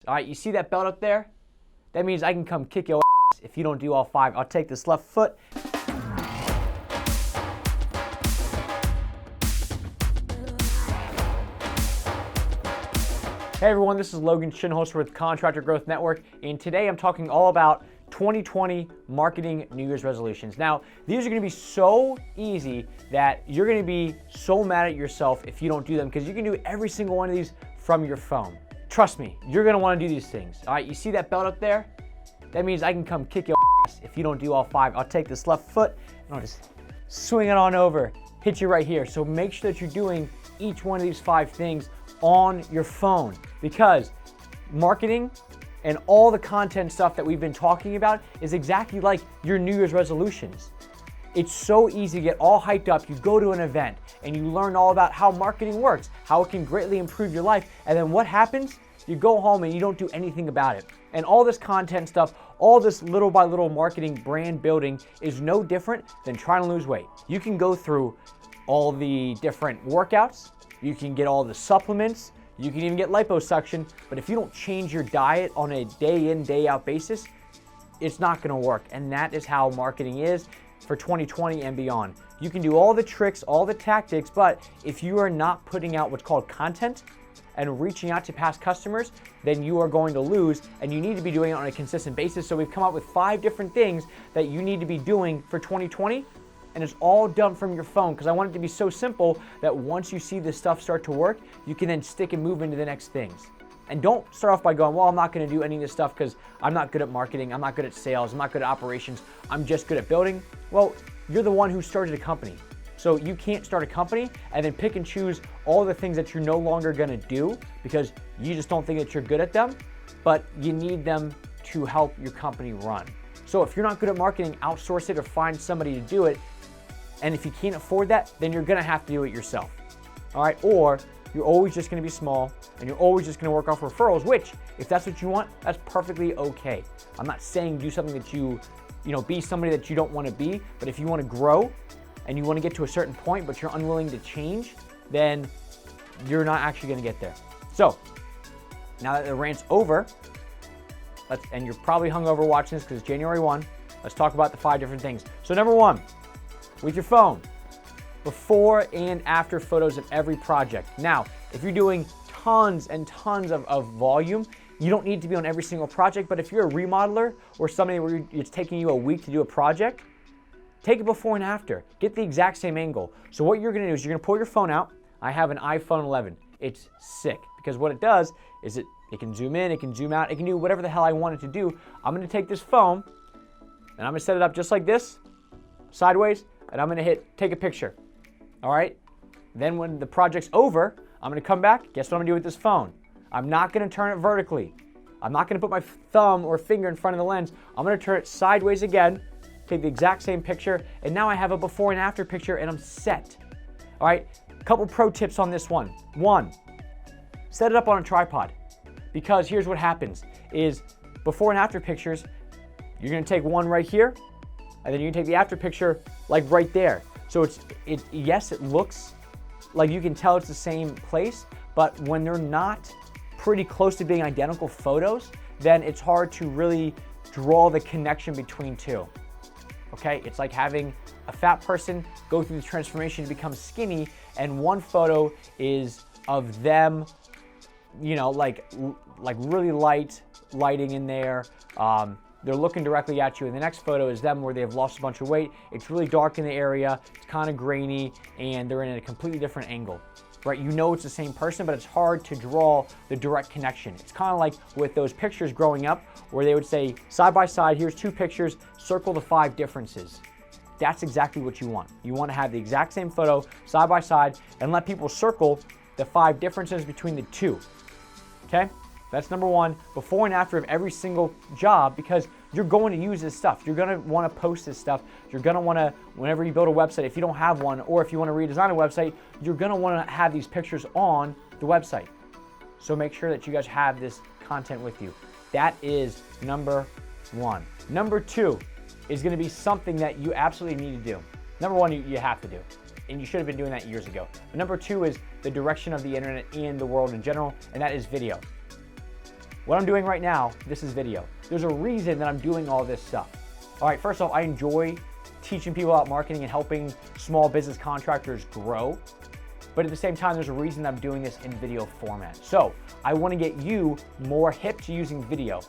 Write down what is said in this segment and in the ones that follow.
All right, you see that belt up there? That means I can come kick your ass if you don't do all 5. I'll take this left foot. Hey everyone, this is Logan Shinholster with Contractor Growth Network, and today I'm talking all about 2020 marketing New Year's resolutions. Now, these are gonna be so easy that you're gonna be so mad at yourself if you don't do them, because you can do every single one of these from your phone. Trust me, you're gonna wanna do these things. All right, you see that belt up there? That means I can come kick your ass if you don't do all 5. I'll take this left foot and I'll just swing it on over, hit you right here. So make sure that you're doing each one of these 5 things on your phone, because marketing and all the content stuff that we've been talking about is exactly like your New Year's resolutions. It's so easy to get all hyped up. You go to an event and you learn all about how marketing works, how it can greatly improve your life, and then what happens? You go home and you don't do anything about it. And all this content stuff, all this little by little marketing, brand building is no different than trying to lose weight. You can go through all the different workouts, you can get all the supplements, you can even get liposuction, but if you don't change your diet on a day in, day out basis, it's not gonna work. And that is how marketing is for 2020 and beyond. You can do all the tricks, all the tactics, but if you are not putting out what's called content and reaching out to past customers, then you are going to lose, and you need to be doing it on a consistent basis. So we've come up with 5 different things that you need to be doing for 2020, and it's all done from your phone, because I want it to be so simple that once you see this stuff start to work, you can then stick and move into the next things. And don't start off by going, well, I'm not gonna do any of this stuff because I'm not good at marketing, I'm not good at sales, I'm not good at operations, I'm just good at building. Well, you're the one who started a company. So you can't start a company and then pick and choose all the things that you're no longer gonna do because you just don't think that you're good at them, but you need them to help your company run. So if you're not good at marketing, outsource it or find somebody to do it. And if you can't afford that, then you're gonna have to do it yourself. All right, or you're always just gonna be small and you're always just gonna work off referrals, which if that's what you want, that's perfectly okay. I'm not saying do something that you be somebody that you don't wanna be, but if you wanna grow and you wanna get to a certain point, but you're unwilling to change, then you're not actually gonna get there. So now that the rant's over, and you're probably hungover watching this because it's January 1, let's talk about the 5 different things. So number 1, with your phone, before and after photos of every project. Now, if you're doing tons and tons of volume, you don't need to be on every single project, but if you're a remodeler or somebody where it's taking you a week to do a project, take it before and after. Get the exact same angle. So what you're gonna do is you're gonna pull your phone out. I have an iPhone 11. It's sick because what it does is it can zoom in, it can zoom out, it can do whatever the hell I want it to do. I'm gonna take this phone and I'm gonna set it up just like this, sideways, and I'm gonna take a picture, all right? Then when the project's over, I'm gonna come back, guess what I'm gonna do with this phone? I'm not gonna turn it vertically. I'm not gonna put my thumb or finger in front of the lens. I'm gonna turn it sideways again, take the exact same picture, and now I have a before and after picture and I'm set. All right, a couple pro tips on this one. 1, set it up on a tripod, because here's what happens is before and after pictures, you're gonna take one right here, and then you can take the after picture like right there. So yes, it looks like you can tell it's the same place, but when they're not pretty close to being identical photos, then it's hard to really draw the connection between two. Okay, it's like having a fat person go through the transformation to become skinny, and one photo is of them, like really lighting in there. They're looking directly at you, and the next photo is them where they've lost a bunch of weight. It's really dark in the area, it's kind of grainy, and they're in a completely different angle, right? You know it's the same person, but it's hard to draw the direct connection. It's kind of like with those pictures growing up where they would say, side by side, here's 2 pictures, circle the 5 differences. That's exactly what you want. You want to have the exact same photo, side by side, and let people circle the 5 differences between the 2, okay? That's number 1, before and after of every single job, because you're going to use this stuff. You're gonna wanna post this stuff. You're gonna wanna, whenever you build a website, if you don't have one, or if you wanna redesign a website, you're gonna wanna have these pictures on the website. So make sure that you guys have this content with you. That is number 1. Number 2 is gonna be something that you absolutely need to do. Number 1, you have to do, and you should have been doing that years ago. But number 2 is the direction of the internet and the world in general, and that is video. what I'm doing right now, this is video. There's a reason that I'm doing all this stuff. All right, first off, I enjoy teaching people about marketing and helping small business contractors grow. But at the same time, there's a reason I'm doing this in video format. So I want to get you more hip to using video.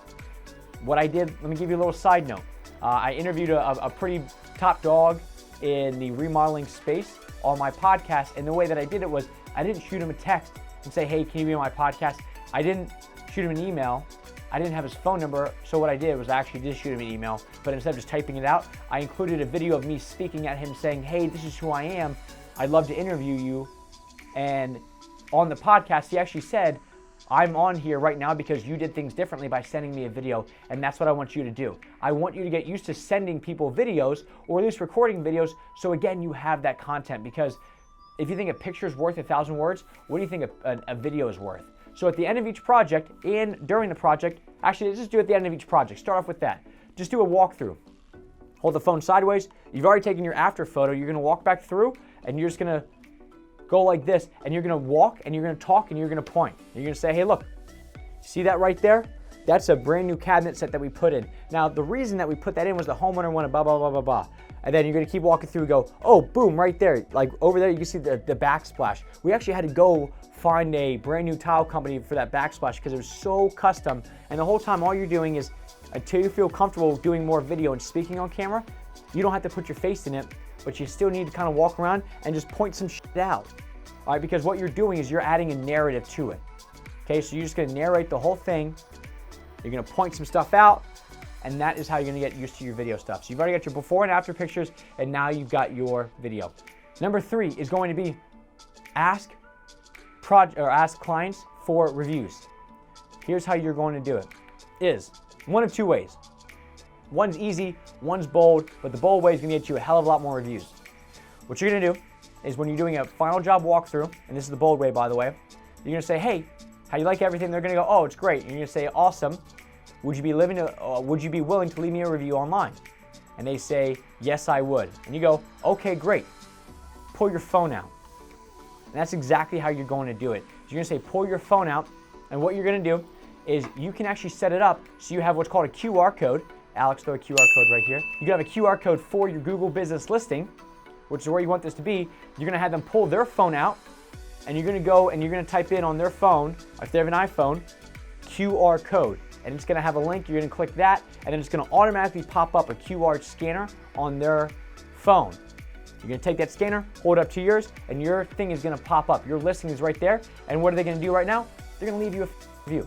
What I did, let me give you a little side note. I interviewed a pretty top dog in the remodeling space on my podcast. And the way that I did it was I didn't shoot him a text and say, hey, can you be on my podcast? I didn't shoot him an email. I didn't have his phone number. So what I did was I actually did shoot him an email, but instead of just typing it out, I included a video of me speaking at him saying, hey, this is who I am. I'd love to interview you. And on the podcast, he actually said, I'm on here right now because you did things differently by sending me a video, and that's what I want you to do. I want you to get used to sending people videos, or at least recording videos, so again, you have that content. Because if you think a picture is worth 1,000 words, what do you think a video is worth? So at the end of each project and during the project, actually, let's just do it at the end of each project. Start off with that. Just do a walkthrough. Hold the phone sideways. You've already taken your after photo. You're gonna walk back through, and you're just gonna go like this, and you're gonna walk, and you're gonna talk, and you're gonna point. You're gonna say, hey, look, see that right there? That's a brand new cabinet set that we put in. Now, the reason that we put that in was the homeowner wanted blah, blah, blah, blah, blah. And then you're gonna keep walking through and go, oh, boom, right there. Like over there, you can see the backsplash. We actually had to go find a brand new tile company for that backsplash because it was so custom. And the whole time, all you're doing is, until you feel comfortable doing more video and speaking on camera, you don't have to put your face in it, but you still need to kind of walk around and just point some shit out. All right, because what you're doing is you're adding a narrative to it. Okay, so you're just gonna narrate the whole thing. You're gonna point some stuff out, and that is how you're gonna get used to your video stuff. So you've already got your before and after pictures, and now you've got your video. Number 3 is going to be ask clients for reviews. Here's how you're going to do it. Is one of two ways. One's easy, one's bold, but the bold way is gonna get you a hell of a lot more reviews. What you're gonna do is when you're doing a final job walkthrough, and this is the bold way, by the way, you're gonna say, hey, how you like everything? They're gonna go, oh, it's great. And you're gonna say, awesome. Would you be willing to leave me a review online? And they say, yes, I would. And you go, okay, great. Pull your phone out. And that's exactly how you're going to do it. So you're gonna say, pull your phone out, and what you're gonna do is you can actually set it up so you have what's called a QR code. Alex, throw a QR code right here. You can have a QR code for your Google business listing, which is where you want this to be. You're gonna have them pull their phone out, and you're gonna go and you're gonna type in on their phone, if they have an iPhone, QR code. And it's gonna have a link, you're gonna click that, and then it's gonna automatically pop up a QR scanner on their phone. You're gonna take that scanner, hold it up to yours, and your thing is gonna pop up. Your listing is right there, and what are they gonna do right now? They're gonna leave you a review.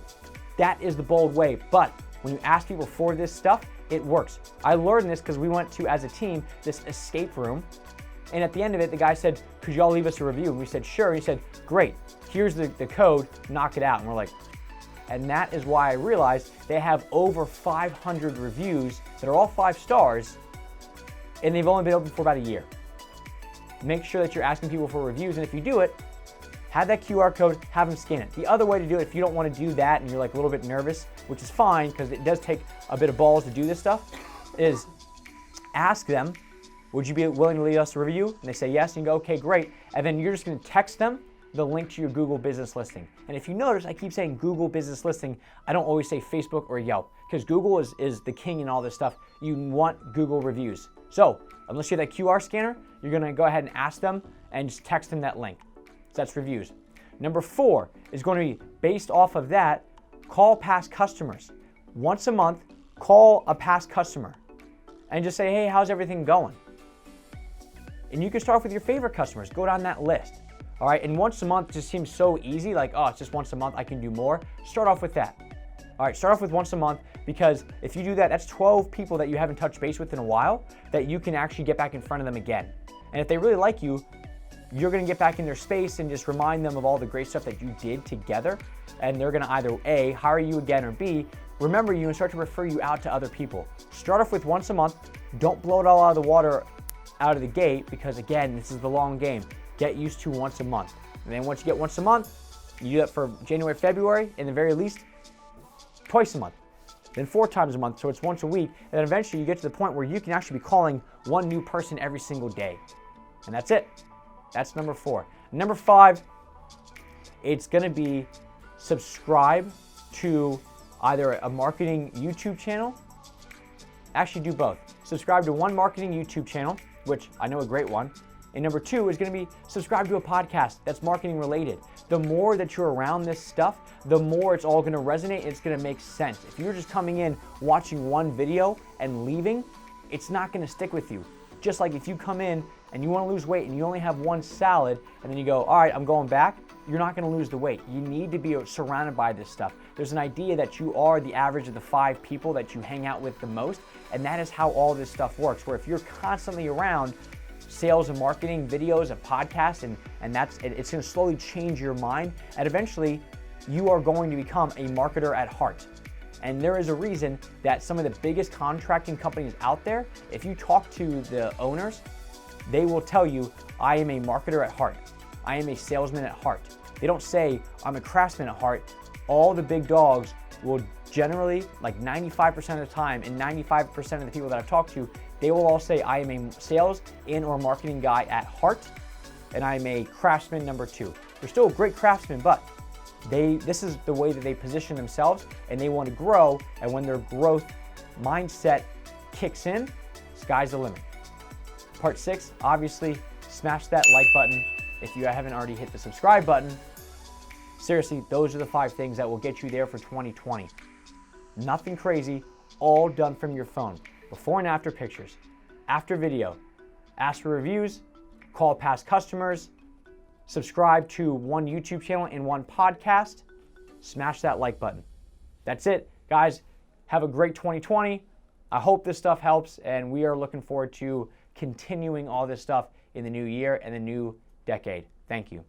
That is the bold way, but when you ask people for this stuff, it works. I learned this because we went to, as a team, this escape room. And at the end of it, the guy said, could y'all leave us a review? And we said, sure. And he said, great, here's the code, knock it out. And we're like, and that is why I realized they have over 500 reviews that are all 5 stars, and they've only been open for about a year. Make sure that you're asking people for reviews, and if you do it, have that QR code, have them scan it. The other way to do it, if you don't want to do that and you're like a little bit nervous, which is fine because it does take a bit of balls to do this stuff, is ask them, would you be willing to leave us a review? And they say yes, and you go, okay, great. And then you're just gonna text them the link to your Google business listing. And if you notice, I keep saying Google business listing. I don't always say Facebook or Yelp, because Google is the king in all this stuff. You want Google reviews. So unless you have that QR scanner, you're gonna go ahead and ask them and just text them that link. So that's reviews. Number 4 is going to be based off of that, call past customers. Once a month, call a past customer and just say, hey, how's everything going? And you can start off with your favorite customers. Go down that list. All right, and once a month just seems so easy, like, oh, it's just once a month, I can do more. Start off with that. All right, start off with once a month, because if you do that, that's 12 people that you haven't touched base with in a while that you can actually get back in front of them again. And if they really like you, you're gonna get back in their space and just remind them of all the great stuff that you did together. And they're gonna either A, hire you again, or B, remember you and start to refer you out to other people. Start off with once a month. Don't blow it all out of the water out of the gate, because again, this is the long game. Get used to once a month. And then once you get once a month, you do that for January, February, in the very least, twice a month. Then 4 times a month, so it's once a week. And then eventually you get to the point where you can actually be calling one new person every single day. And that's it. That's number 4. Number 5, it's gonna be subscribe to either a marketing YouTube channel. Actually, do both. Subscribe to one marketing YouTube channel, which I know a great one. And number two is going to be subscribe to a podcast that's marketing related. The more that you're around this stuff, the more it's all going to resonate. It's going to make sense. If you're just coming in, watching one video and leaving, it's not going to stick with you. Just like if you come in and you want to lose weight and you only have one salad and then you go, all right, I'm going back, you're not going to lose the weight. You need to be surrounded by this stuff. There's an idea that you are the average of the 5 people that you hang out with the most, and that is how all this stuff works, where if you're constantly around sales and marketing videos and podcasts, and it's going to slowly change your mind, and eventually you are going to become a marketer at heart. And there is a reason that some of the biggest contracting companies out there, if you talk to the owners, they will tell you, I am a marketer at heart. I am a salesman at heart. They don't say, I'm a craftsman at heart. All the big dogs will generally, like 95% of the time, and 95% of the people that I've talked to, they will all say, I am a sales and or marketing guy at heart, and I am a craftsman number 2. They're still a great craftsman, but this is the way that they position themselves, and they want to grow, and when their growth mindset kicks in, sky's the limit. Part 6, obviously, smash that like button if you haven't already hit the subscribe button. Seriously, those are the 5 things that will get you there for 2020. Nothing crazy, all done from your phone. Before and after pictures, after video, ask for reviews, call past customers, subscribe to one YouTube channel and one podcast, smash that like button. That's it, guys. Have a great 2020. I hope this stuff helps, and we are looking forward to continuing all this stuff in the new year and the new decade. Thank you.